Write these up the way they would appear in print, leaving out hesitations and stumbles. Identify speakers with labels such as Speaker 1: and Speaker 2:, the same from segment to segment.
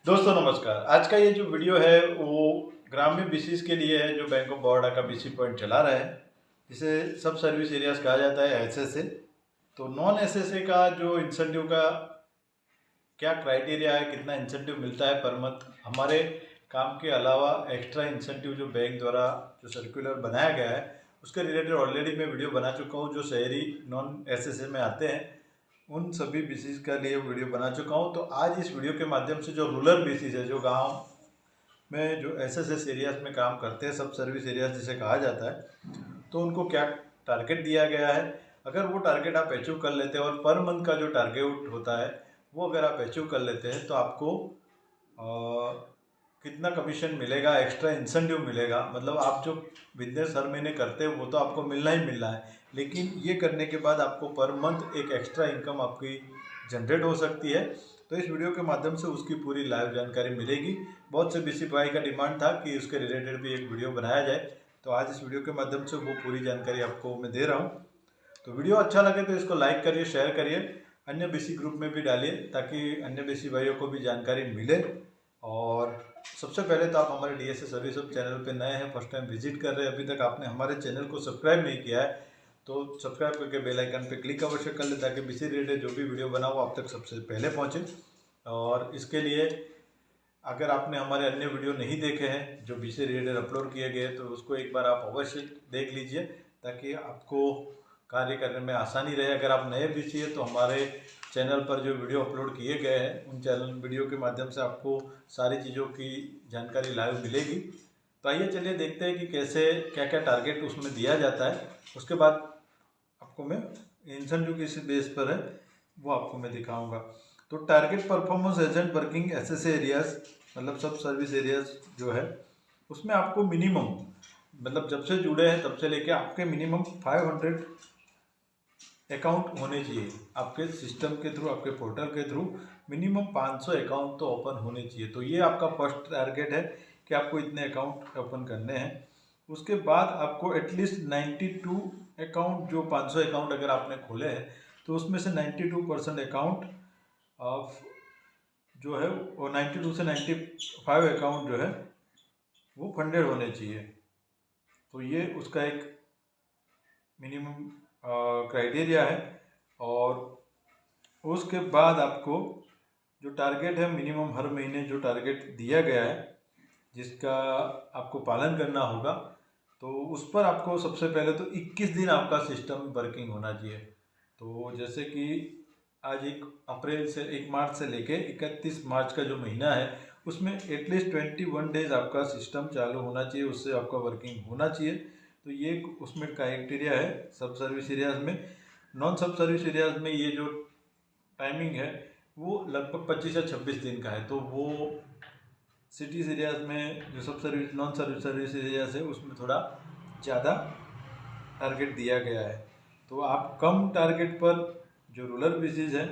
Speaker 1: दोस्तों नमस्कार। आज का ये जो वीडियो है वो ग्रामीण बीसीस के लिए है जो बैंक ऑफ बड़ौदा का बीसी पॉइंट चला रहा है, जिसे सब सर्विस एरियाज कहा जाता है एसएसए। तो नॉन एसएसए का जो इंसेंटिव का क्या क्राइटेरिया है, कितना इंसेंटिव मिलता है पर मंथ, हमारे काम के अलावा एक्स्ट्रा इंसेंटिव जो बैंक द्वारा जो सर्कुलर बनाया गया है उसके रिलेटेड ऑलरेडी मैं वीडियो बना चुका हूँ। जो शहरी नॉन एसएसए में आते हैं उन सभी बीसीस का लिए वीडियो बना चुका हूँ। तो आज इस वीडियो के माध्यम से जो रूरल बीसीस है, जो गांव में जो एसएसएस एरियाज में काम करते हैं, सब सर्विस एरियाज जिसे कहा जाता है, तो उनको क्या टारगेट दिया गया है, अगर वो टारगेट आप अचीव कर लेते हैं और पर मंथ का जो टारगेट होता है वो अगर आप अचीव कर लेते हैं तो आपको कितना कमीशन मिलेगा, एक्स्ट्रा इंसेंटिव मिलेगा। मतलब आप जो बिजनेस हर महीने करते हैं वो तो आपको मिलना ही मिलना है, लेकिन ये करने के बाद आपको पर मंथ एक एक्स्ट्रा इनकम आपकी जनरेट हो सकती है। तो इस वीडियो के माध्यम से उसकी पूरी लाइव जानकारी मिलेगी। बहुत से बीसी भाई का डिमांड था कि उसके रिलेटेड भी एक वीडियो बनाया जाए, तो आज इस वीडियो के माध्यम से वो पूरी जानकारी आपको मैं दे रहा हूँ। तो वीडियो अच्छा लगे तो इसको लाइक करिए, शेयर करिए, अन्य बीसी ग्रुप में भी डालिए ताकि अन्य बीसी भाइयों को भी जानकारी मिले। और सबसे पहले तो आप हमारे डीएसए सर्विस हब चैनल पे नए हैं, फर्स्ट टाइम विजिट कर रहे हैं, अभी तक आपने हमारे चैनल को सब्सक्राइब नहीं किया है तो सब्सक्राइब करके बेल आइकन पे क्लिक अवश्य कर ले ताकि बीसी रिलेटेड जो भी वीडियो बना हो आप तक सबसे पहले पहुँचे। और इसके लिए अगर आपने हमारे अन्य वीडियो नहीं देखे हैं जो बीसी रिलेटेड अपलोड किए गए तो उसको एक बार आप अवश्य देख लीजिए ताकि आपको कार्य करने में आसानी रहे। अगर आप नए बीसी है तो हमारे चैनल पर जो वीडियो अपलोड किए गए हैं उन चैनल वीडियो के माध्यम से आपको सारी चीज़ों की जानकारी लाइव मिलेगी। तो आइए चलिए देखते हैं कि कैसे क्या क्या टारगेट उसमें दिया जाता है। उसके बाद आपको मैं इंसेंटिव किस बेस पर है वो आपको मैं दिखाऊंगा। तो target performance agent working SSA areas मतलब सब सर्विस एरियाज जो है उसमें आपको मिनिमम मतलब जब से जुड़े हैं तब से लेके आपके मिनिमम 500 अकाउंट होने चाहिए। आपके सिस्टम के थ्रू, आपके पोर्टल के थ्रू मिनिमम 500 अकाउंट तो ओपन होने चाहिए। तो ये आपका फर्स्ट टारगेट है कि आपको इतने अकाउंट ओपन करने हैं। उसके बाद आपको एटलीस्ट 92 अकाउंट, जो 500 अकाउंट अगर आपने खोले हैं तो उसमें से 92% अकाउंट ऑफ जो है वो 92 से 95 अकाउंट जो है वो फंडेड होने चाहिए। तो ये उसका एक मिनिमम क्राइटेरिया है। और उसके बाद आपको जो टारगेट है मिनिमम हर महीने जो टारगेट दिया गया है जिसका आपको पालन करना होगा, तो उस पर आपको सबसे पहले तो 21 दिन आपका सिस्टम वर्किंग होना चाहिए। तो जैसे कि आज 1 अप्रैल से 1 मार्च से लेके 31 मार्च का जो महीना है उसमें एटलीस्ट 21 डेज आपका सिस्टम चालू होना चाहिए, उससे आपका वर्किंग होना चाहिए। तो ये उसमें क्राइटेरिया है सब सर्विस एरियाज में। नॉन सब सर्विस एरियाज में ये जो टाइमिंग है वो लगभग 25 या 26 दिन का है। तो वो सिटीज़ एरियाज में जो सब सर्विस नॉन सर्विस एरियाज है उसमें थोड़ा ज़्यादा टारगेट दिया गया है। तो आप कम टारगेट पर जो रूरल बीसीज है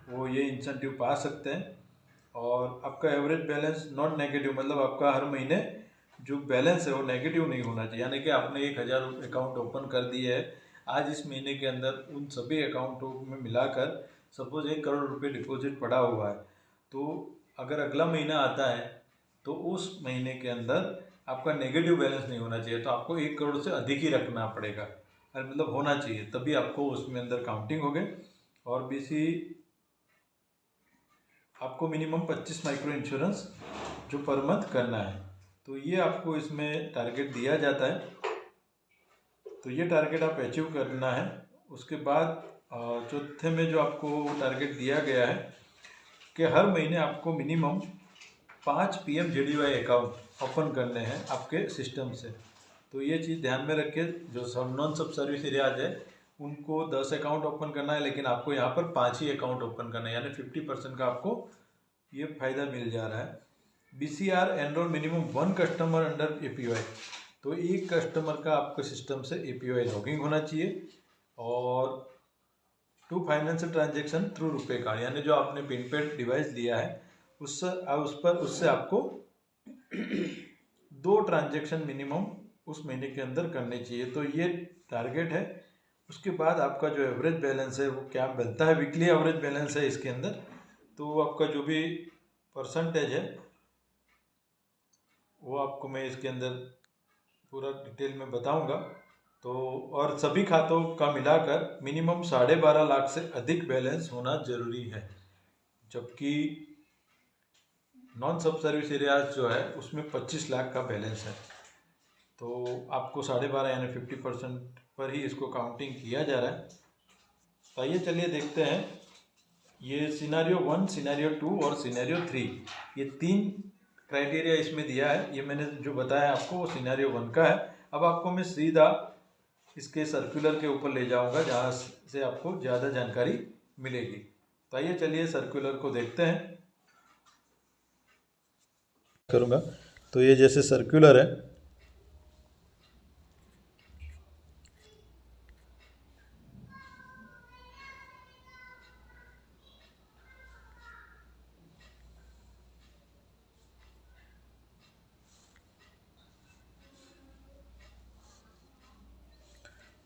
Speaker 1: वो ये इंसेंटिव पा सकते हैं। और आपका एवरेज बैलेंस नॉट नेगेटिव, मतलब आपका हर महीने जो बैलेंस है वो नेगेटिव नहीं होना चाहिए। यानी कि आपने 1000 अकाउंट ओपन कर दिए है, आज इस महीने के अंदर उन सभी अकाउंटों में मिलाकर सपोज 1 करोड़ रुपये डिपॉजिट पड़ा हुआ है, तो अगर अगला महीना आता है तो उस महीने के अंदर आपका नेगेटिव बैलेंस नहीं होना चाहिए। तो आपको 1 करोड़ से अधिक ही रखना पड़ेगा, मतलब होना चाहिए, तभी आपको उसमें अंदर काउंटिंग होगी। और बीसी आपको मिनिमम 25 माइक्रो इंश्योरेंस जो पर मंथ करना है, तो ये आपको इसमें टारगेट दिया जाता है। तो ये टारगेट आप अचीव करना है। उसके बाद चौथे में जो आपको टारगेट दिया गया है कि हर महीने आपको मिनिमम 5 PMJDY अकाउंट ओपन करने हैं आपके सिस्टम से। तो ये चीज़ ध्यान में रखिए, जो सब नॉन सब सर्विस एरियाज है उनको 10 अकाउंट ओपन करना है, लेकिन आपको यहाँ पर 5 ही अकाउंट ओपन करना है, यानी 50% का आपको ये फायदा मिल जा रहा है। BCR enrol minimum 1 customer under APY, तो एक कस्टमर का आपके सिस्टम से APY लॉगिंग होना चाहिए। और 2 फाइनेंशियल ट्रांजेक्शन थ्रू रुपए कार्ड, यानी जो आपने पिन पेड डिवाइस लिया है उससे आपको 2 ट्रांजेक्शन मिनिमम उस महीने के अंदर करने चाहिए। तो ये टारगेट है। उसके बाद आपका जो एवरेज बैलेंस है वो क्या बनता है, वीकली एवरेज बैलेंस है इसके अंदर, तो आपका जो भी परसेंटेज है वो आपको मैं इसके अंदर पूरा डिटेल में बताऊंगा। तो और सभी खातों का मिलाकर मिनिमम 12.5 लाख से अधिक बैलेंस होना जरूरी है, जबकि नॉन सब सर्विस एरियाज जो है उसमें 25 लाख का बैलेंस है। तो आपको 12.5 यानी 50% पर ही इसको काउंटिंग किया जा रहा है। तो आइए चलिए देखते हैं, ये सिनेरियो 1, सिनेरियो 2 और सिनेरियो 3, ये 3 क्राइटेरिया इसमें दिया है। ये मैंने जो बताया आपको वो सिनेरियो 1 का है। अब आपको मैं सीधा इसके सर्कुलर के ऊपर ले जाऊंगा जहाँ से आपको ज़्यादा जानकारी मिलेगी। तो आइए चलिए सर्कुलर को देखते हैं करूँगा। तो ये जैसे सर्कुलर है,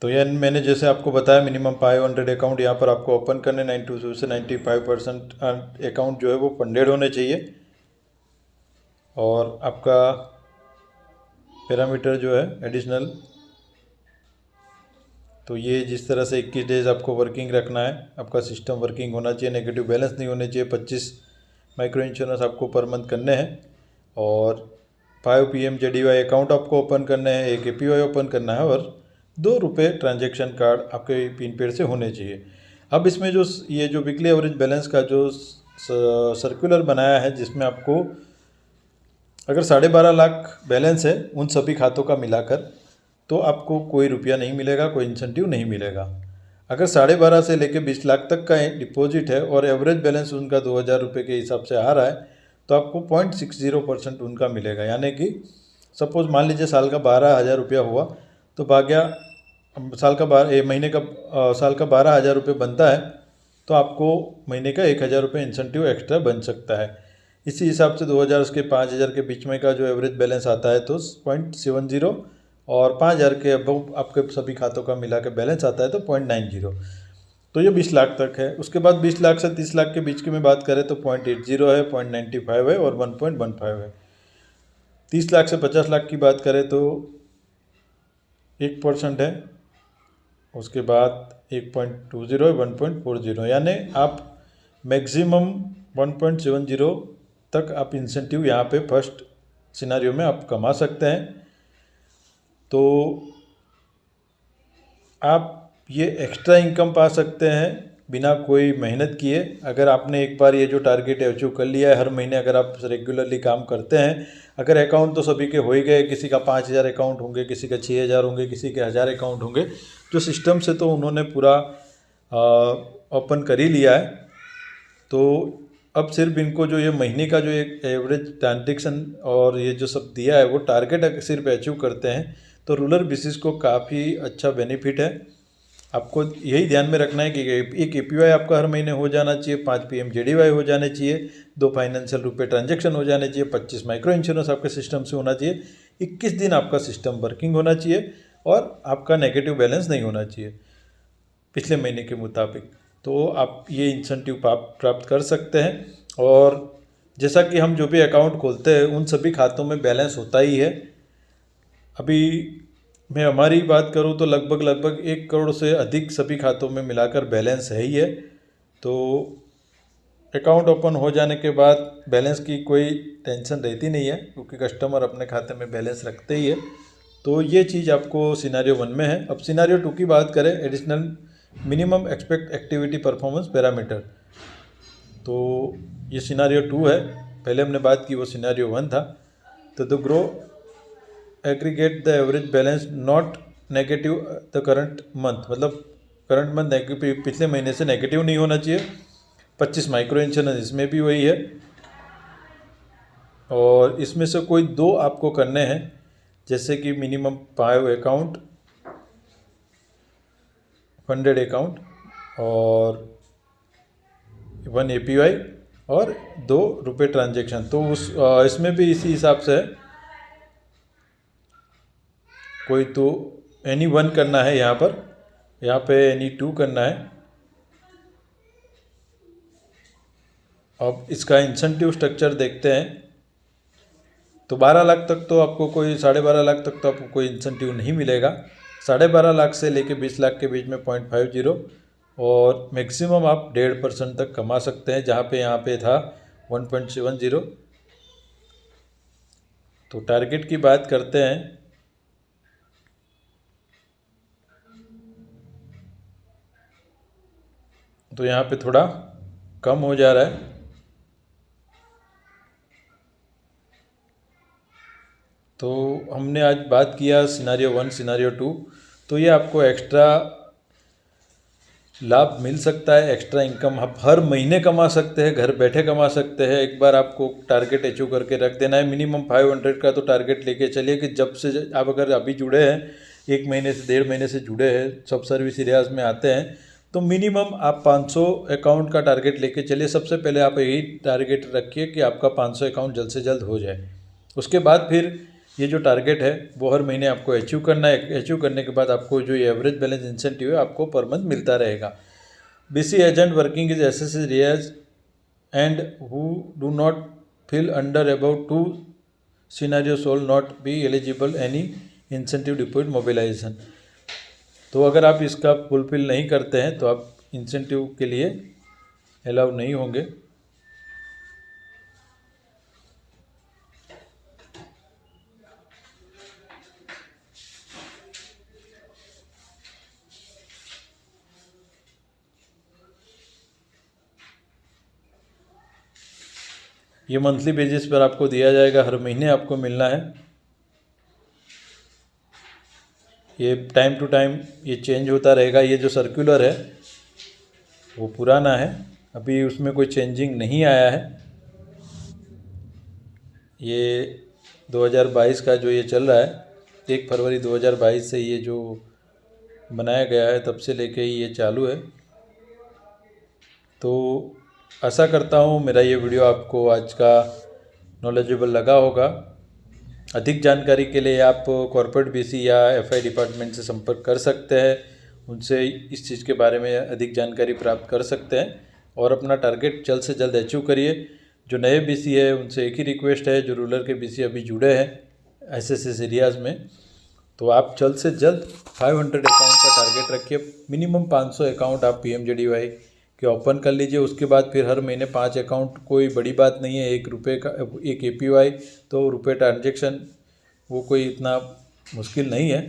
Speaker 1: तो ये मैंने जैसे आपको बताया मिनिमम 500 अकाउंट यहाँ पर आपको ओपन करने, 92 से 95% अकाउंट जो है वो फंडेड होने चाहिए। और आपका पैरामीटर जो है एडिशनल, तो ये जिस तरह से 21 डेज आपको वर्किंग रखना है, आपका सिस्टम वर्किंग होना चाहिए, नेगेटिव बैलेंस नहीं होने चाहिए, 25 माइक्रो इंश्योरेंस आपको पर मंथ करने हैं, और 5 PMJDY अकाउंट आपको ओपन करने हैं, 1 APY ओपन करना है, और ₹2 ट्रांजैक्शन कार्ड आपके पिन पेड से होने चाहिए। अब इसमें जो ये जो वीकली एवरेज बैलेंस का जो सर्कुलर बनाया है, जिसमें आपको अगर 12.5 लाख बैलेंस है उन सभी खातों का मिलाकर, तो आपको कोई रुपया नहीं मिलेगा, कोई इंसेंटिव नहीं मिलेगा। अगर 12.5 से लेकर 20 लाख तक का डिपॉजिट है और एवरेज बैलेंस उनका 2,000 रुपये के हिसाब से आ रहा है, तो आपको 0.60% उनका मिलेगा। यानी कि सपोज मान लीजिए साल का 12,000 रुपया हुआ, तो भाग्या साल का महीने का साल का 12,000 रुपये बनता है, तो आपको महीने का 1,000 रुपये इंसेंटिव एक्स्ट्रा बन सकता है। इसी हिसाब से 2,000 उसके 5,000 के बीच में का जो एवरेज बैलेंस आता है तो 0.70, और 5,000 के अब आपके सभी खातों का मिला के बैलेंस आता है तो 0.90। तो ये 20 लाख तक है। उसके बाद 20 लाख से 30 लाख के बीच की में बात करें तो 0.80 है, 0.95 है और 1.15 है। 30 लाख से 50 लाख की बात करें तो 1% है, उसके बाद 1.20 है, 1.40, यानी आप मैक्सिमम 1.70 तक आप इंसेंटिव यहाँ पे फर्स्ट सिनारियो में आप कमा सकते हैं। तो आप ये एक्स्ट्रा इनकम पा सकते हैं बिना कोई मेहनत किए। अगर आपने एक बार ये जो टारगेट अचीव कर लिया है, हर महीने अगर आप रेगुलरली काम करते हैं, अगर अकाउंट तो सभी के हो ही गए, किसी का 5,000 अकाउंट होंगे, किसी का 6,000 होंगे, किसी के 1,000 अकाउंट होंगे, जो सिस्टम से तो उन्होंने पूरा ओपन कर ही लिया है। तो अब सिर्फ इनको जो ये महीने का जो एक एवरेज ट्रांजेक्शन और ये जो सब दिया है वो टारगेट सिर्फ अचीव करते हैं, तो रूरल बेसिस को काफ़ी अच्छा बेनिफिट है। आपको यही ध्यान में रखना है कि एक APY आपका हर महीने हो जाना चाहिए, 5 PMJDY हो जाने चाहिए, 2 फाइनेंशियल रुपये ट्रांजैक्शन हो जाने चाहिए, 25 माइक्रो इंश्योरेंस आपके सिस्टम से होना चाहिए, 21 दिन आपका सिस्टम वर्किंग होना चाहिए, और आपका नेगेटिव बैलेंस नहीं होना चाहिए पिछले महीने के मुताबिक। तो आप ये इंसेंटिव प्राप्त कर सकते हैं। और जैसा कि हम जो भी अकाउंट खोलते हैं उन सभी खातों में बैलेंस होता ही है। अभी मैं हमारी बात करूं तो लगभग 1 करोड़ से अधिक सभी खातों में मिलाकर बैलेंस है ही है। तो अकाउंट ओपन हो जाने के बाद बैलेंस की कोई टेंशन रहती नहीं है, क्योंकि कस्टमर अपने खाते में बैलेंस रखते ही है। तो ये चीज़ आपको सिनेरियो 1 में है। अब सिनेरियो 2 की बात करें, additional minimum expect activity performance parameter, तो ये सिनेरियो 2 है। पहले हमने बात की वो सिनेरियो 1 था। तो the grow aggregate the average balance not negative the current month, मतलब करंट मंथ पिछले महीने से नेगेटिव नहीं होना चाहिए। 25 माइक्रो इंश्योरेंस इसमें भी वही है, और इसमें से कोई 2 आपको करने हैं, जैसे कि मिनिमम 5 अकाउंट फंडेड अकाउंट, और 1 APY, और ₹2 ट्रांजैक्शन। तो उस इसमें भी इसी हिसाब से है, कोई तो एनी 1 करना है यहाँ पे एनी 2 करना है। अब इसका इंसेंटिव स्ट्रक्चर देखते हैं। तो 12 लाख तक तो आपको कोई 12.5 लाख तक तो आपको कोई इंसेंटिव नहीं मिलेगा। 12.5 लाख से लेके 20 लाख के बीच में 0.50 और मैक्सिमम आप 1.5% तक कमा सकते हैं, जहाँ पे यहाँ पे था 1.70। तो टारगेट की बात करते हैं। तो यहाँ पे थोड़ा कम हो जा रहा है। तो हमने आज बात किया सिनारियो 1 सिनारियो 2। तो ये आपको एक्स्ट्रा लाभ मिल सकता है, एक्स्ट्रा इनकम आप हर महीने कमा सकते हैं, घर बैठे कमा सकते हैं। एक बार आपको टारगेट अचीव करके रख देना है। मिनिमम 500 का तो टारगेट लेके चलिए कि जब से आप अगर अभी जुड़े हैं, 1 महीने से 1.5 महीने से जुड़े हैं, सब सर्विस एरियाज में आते हैं, तो मिनिमम आप 500 अकाउंट का टारगेट लेके चलिए। सबसे पहले आप यही टारगेट रखिए कि आपका 500 अकाउंट जल्द से जल्द हो जाए। उसके बाद फिर ये जो टारगेट है वो हर महीने आपको अचीव करना है। अचीव करने के बाद आपको जो ये एवरेज बैलेंस इंसेंटिव है आपको पर मंथ मिलता रहेगा। BC agent working is SSC areas and who do not fill under about 2 scenarios will not be eligible any incentive deposit mobilisation. तो अगर आप इसका फुलफिल नहीं करते हैं तो आप इंसेंटिव के लिए अलाउ नहीं होंगे। ये मंथली बेसिस पर आपको दिया जाएगा, हर महीने आपको मिलना है। ये टाइम टू टाइम ये चेंज होता रहेगा। ये जो सर्कुलर है वो पुराना है, अभी उसमें कोई चेंजिंग नहीं आया है। ये 2022 का जो ये चल रहा है, 1 फरवरी 2022 से ये जो बनाया गया है तब से लेके ही ये चालू है। तो आशा करता हूँ मेरा ये वीडियो आपको आज का नॉलेजेबल लगा होगा। अधिक जानकारी के लिए आप कॉर्पोरेट BC या FI डिपार्टमेंट से संपर्क कर सकते हैं, उनसे इस चीज़ के बारे में अधिक जानकारी प्राप्त कर सकते हैं और अपना टारगेट जल्द से जल्द अचीव करिए। जो नए BC है उनसे एक ही रिक्वेस्ट है, जो रूरल के BC अभी जुड़े हैं SSS एरियाज़ में, तो आप जल्द से जल्द 500 अकाउंट का टारगेट रखिए। मिनिमम 500 अकाउंट आप PMJDY के ओपन कर लीजिए। उसके बाद फिर हर महीने 5 अकाउंट, कोई बड़ी बात नहीं है। 1 रुपये का 1 APY तो रुपये ट्रांजेक्शन, वो कोई इतना मुश्किल नहीं है।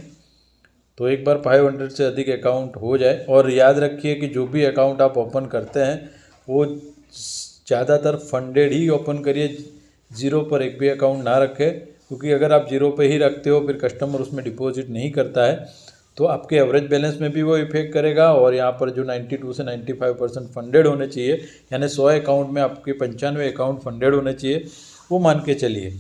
Speaker 1: तो एक बार 500 से अधिक अकाउंट हो जाए। और याद रखिए कि जो भी अकाउंट आप ओपन करते हैं वो ज़्यादातर फंडेड ही ओपन करिए, ज़ीरो पर एक भी अकाउंट ना रखें, क्योंकि अगर आप ज़ीरो पे ही रखते हो फिर कस्टमर उसमें डिपॉजिट नहीं करता है तो आपके एवरेज बैलेंस में भी वो इफेक्ट करेगा। और यहाँ पर जो 92 से 95% फंडेड होने चाहिए, यानी 100 अकाउंट में आपके 95 अकाउंट फंडेड होने चाहिए, वो मान के चलिए।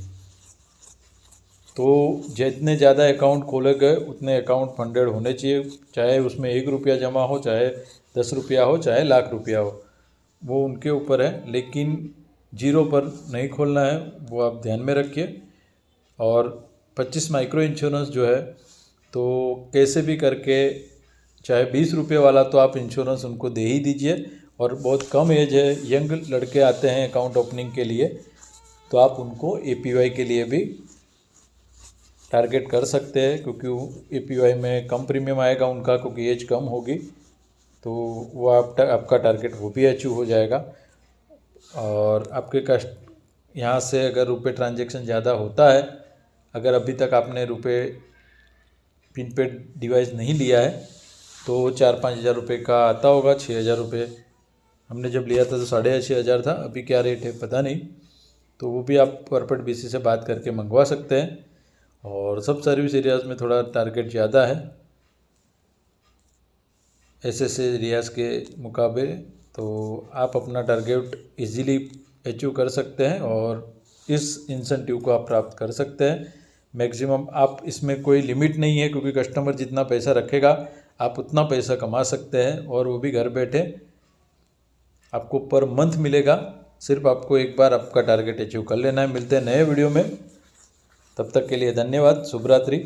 Speaker 1: तो जितने ज़्यादा अकाउंट खोले गए उतने अकाउंट फंडेड होने चाहिए, चाहे उसमें 1 रुपया जमा हो, चाहे 10 रुपया हो, चाहे लाख रुपया हो, वो उनके ऊपर है। लेकिन जीरो पर नहीं खोलना है, वो आप ध्यान में रखिए। और 25 माइक्रो इंश्योरेंस जो है, तो कैसे भी करके चाहे 20 रुपये वाला तो आप इंश्योरेंस उनको दे ही दीजिए। और बहुत कम एज है, यंग लड़के आते हैं अकाउंट ओपनिंग के लिए, तो आप उनको APY के लिए भी टारगेट कर सकते हैं, क्योंकि APY में कम प्रीमियम आएगा उनका, क्योंकि एज कम होगी, तो वो आपका टारगेट वो भी अचीव हो जाएगा। और आपके यहाँ से अगर रुपए ट्रांजैक्शन ज़्यादा होता है, अगर अभी तक आपने रुपए पिन पेड डिवाइस नहीं लिया है तो 4-5 हज़ार रुपये का आता होगा। 6,000 रुपये हमने जब लिया था तो 6,500 था, अभी क्या रेट है पता नहीं। तो वो भी आप कॉर्पोरेट BC से बात करके मंगवा सकते हैं। और सब सर्विस एरियाज़ में थोड़ा टारगेट ज़्यादा है SSS एरियाज़ के मुकाबले, तो आप अपना टारगेट इजीली अचीव कर सकते हैं और इस इंसेंटिव को आप प्राप्त कर सकते हैं। मैक्सिमम आप, इसमें कोई लिमिट नहीं है, क्योंकि कस्टमर जितना पैसा रखेगा आप उतना पैसा कमा सकते हैं, और वो भी घर बैठे आपको पर मंथ मिलेगा। सिर्फ आपको एक बार आपका टारगेट अचीव कर लेना है। मिलते हैं नए वीडियो में, तब तक के लिए धन्यवाद। शुभ रात्रि।